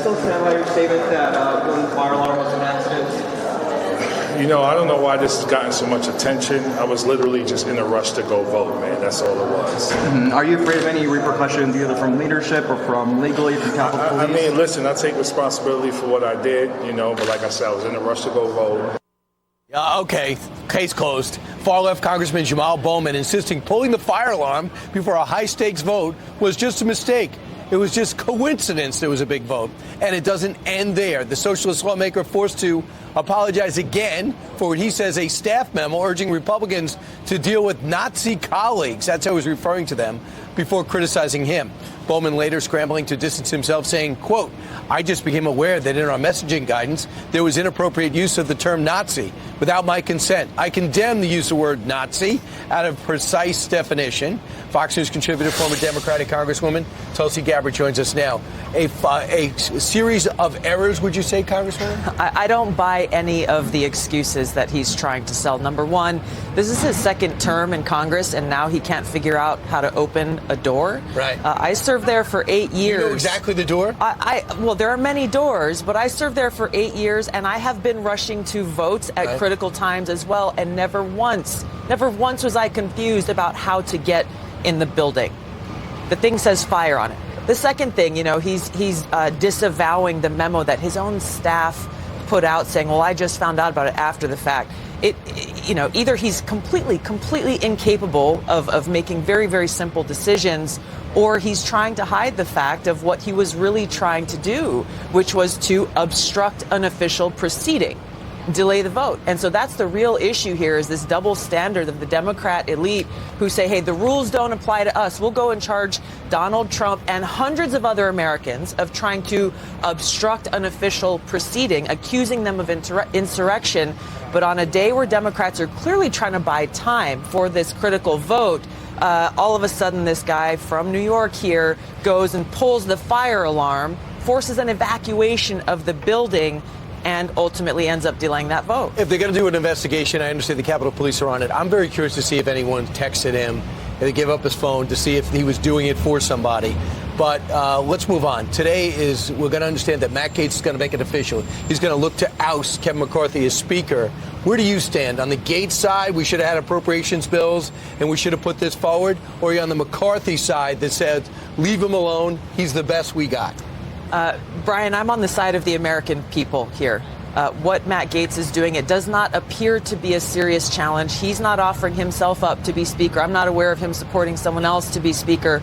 still stand by your statement that when the fire alarm was an accident? You know, I don't know why this has gotten so much attention. I was literally just in a rush to go vote, man. That's all it was. Are you afraid of any repercussions, either from leadership or from legally from Capitol Police? I mean, listen, I take responsibility for what I did, you know, but like I said, I was in a rush to go vote. Okay, case closed. Far-left Congressman Jamal Bowman insisting pulling the fire alarm before a high-stakes vote was just a mistake. It was just coincidence there was a big vote. And it doesn't end there. The socialist lawmaker forced to apologize again for what he says a staff memo urging Republicans to deal with Nazi colleagues. That's how he was referring to them before criticizing him. Bowman later scrambling to distance himself, saying, quote, I just became aware that in our messaging guidance, there was inappropriate use of the term Nazi without my consent. I condemn the use of the word Nazi out of precise definition. Fox News contributor, former Democratic Congresswoman Tulsi Gabbard joins us now. A series of errors, would you say, Congresswoman? I don't buy any of the excuses that he's trying to sell. Number one, this is his second term in Congress, and now he can't figure out how to open a door. Right. I served there for 8 years. You know exactly the door? Well, there are many doors, but I served there for 8 years, and I have been rushing to votes at critical times as well, and never once was I confused about how to get in the building. The thing says fire on it. The second thing, you know, he's disavowing the memo that his own staff put out saying, well, I just found out about it after the fact. Either he's completely incapable of making very, very simple decisions, or he's trying to hide the fact of what he was really trying to do, which was to obstruct an official proceeding, delay the vote. And so that's the real issue here, is this double standard of the Democrat elite who say, hey, the rules don't apply to us. We'll go and charge Donald Trump and hundreds of other Americans of trying to obstruct an official proceeding, accusing them of insurrection. But on a day where Democrats are clearly trying to buy time for this critical vote, all of a sudden this guy from New York here goes and pulls the fire alarm, forces an evacuation of the building, and ultimately ends up delaying that vote. If they're going to do an investigation, I understand the Capitol Police are on it. I'm very curious to see if anyone texted him and they gave up his phone to see if he was doing it for somebody. But let's move on. Today we're going to understand that Matt Gaetz is going to make it official. He's going to look to oust Kevin McCarthy as Speaker. Where do you stand? On the Gaetz side, we should have had appropriations bills and we should have put this forward? Or are you on the McCarthy side that said, leave him alone, he's the best we got? Brian, I'm on the side of the American people here. What Matt Gaetz is doing, it does not appear to be a serious challenge. He's not offering himself up to be Speaker. I'm not aware of him supporting someone else to be Speaker.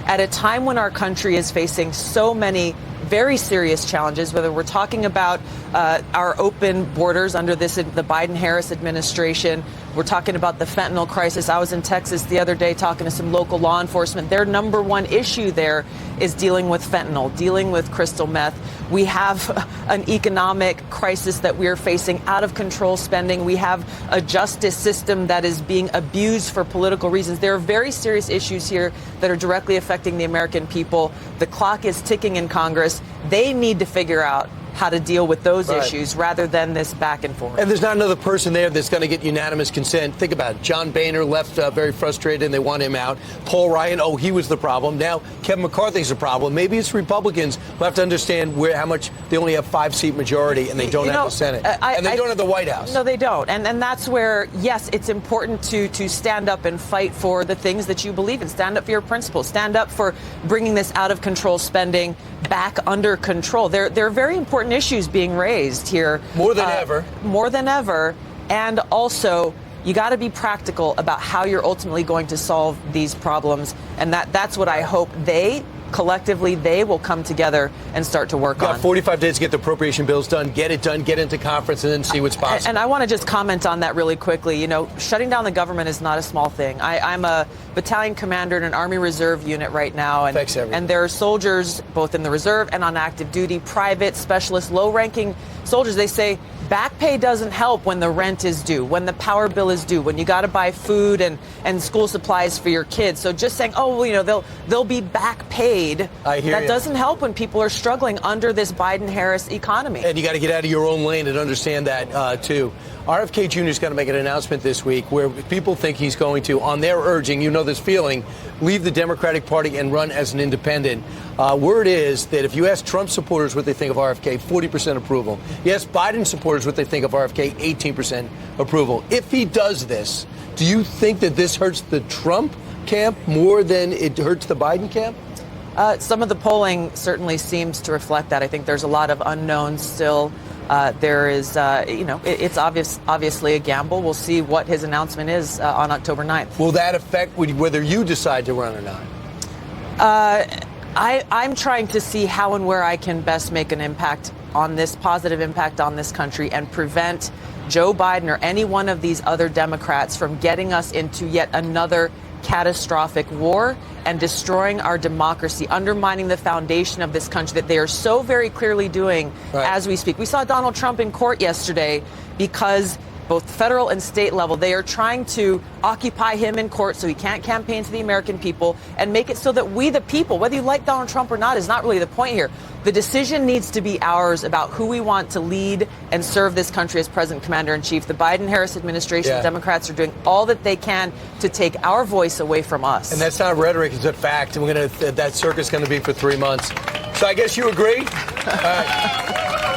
At a time when our country is facing so many very serious challenges, whether we're talking about our open borders under the Biden-Harris administration, we're talking about the fentanyl crisis. I was in Texas the other day talking to some local law enforcement. Their number one issue there is dealing with fentanyl, dealing with crystal meth. We have an economic crisis that we're facing, out of control spending. We have a justice system that is being abused for political reasons. There are very serious issues here that are directly affecting the American people. The clock is ticking in Congress. They need to figure out how to deal with those issues rather than this back and forth. And there's not another person there that's going to get unanimous consent. Think about it. John Boehner left very frustrated and they want him out. Paul Ryan, he was the problem. Now Kevin McCarthy's the problem. Maybe it's Republicans who have to understand how much they only have 5-seat majority and they don't have the Senate. And they don't have the White House. No, they don't. And that's where, yes, it's important to stand up and fight for the things that you believe in. Stand up for your principles. Stand up for bringing this out of control spending back under control. There are very important issues being raised here. More than ever. More than ever. And also, you got to be practical about how you're ultimately going to solve these problems. And that's what I hope collectively they will come together and start to work on. 45 days to get the appropriation bills done, get into conference, and then see what's possible. And I want to just comment on that really quickly. You know, shutting down the government is not a small thing. I'm a battalion commander in an Army Reserve unit right now. And there are soldiers both in the reserve and on active duty, private, specialist, low-ranking soldiers. They say, back pay doesn't help when the rent is due, when the power bill is due, when you got to buy food and school supplies for your kids. So just saying, oh, well, you know, they'll be back paid. I hear that you. doesn't help when people are struggling under this Biden-Harris economy. And you got to get out of your own lane and understand that, too. RFK Jr. is going to make an announcement this week where people think he's going to, on their urging, you know this feeling, leave the Democratic Party and run as an independent. Word is that if you ask Trump supporters what they think of RFK, 40% approval. You ask Biden supporters what they think of RFK, 18% approval. If he does this, do you think that this hurts the Trump camp more than it hurts the Biden camp? Some of the polling certainly seems to reflect that. I think there's a lot of unknowns still. There is, it's obviously a gamble. We'll see what his announcement is on October 9th. Will that affect whether you decide to run or not? I'm trying to see how and where I can best make an impact on this, positive impact on this country, and prevent Joe Biden or any one of these other Democrats from getting us into yet another catastrophic war and destroying our democracy, undermining the foundation of this country that they are so very clearly doing as we speak. We saw Donald Trump in court yesterday because both federal and state level, they are trying to occupy him in court so he can't campaign to the American people and make it so that we, the people, whether you like Donald Trump or not, is not really the point here. The decision needs to be ours about who we want to lead and serve this country as President Commander-in-Chief. The Biden-Harris administration, Democrats are doing all that they can to take our voice away from us. And that's not rhetoric, it's a fact. And that circus is going to be for 3 months. So I guess you agree? All right.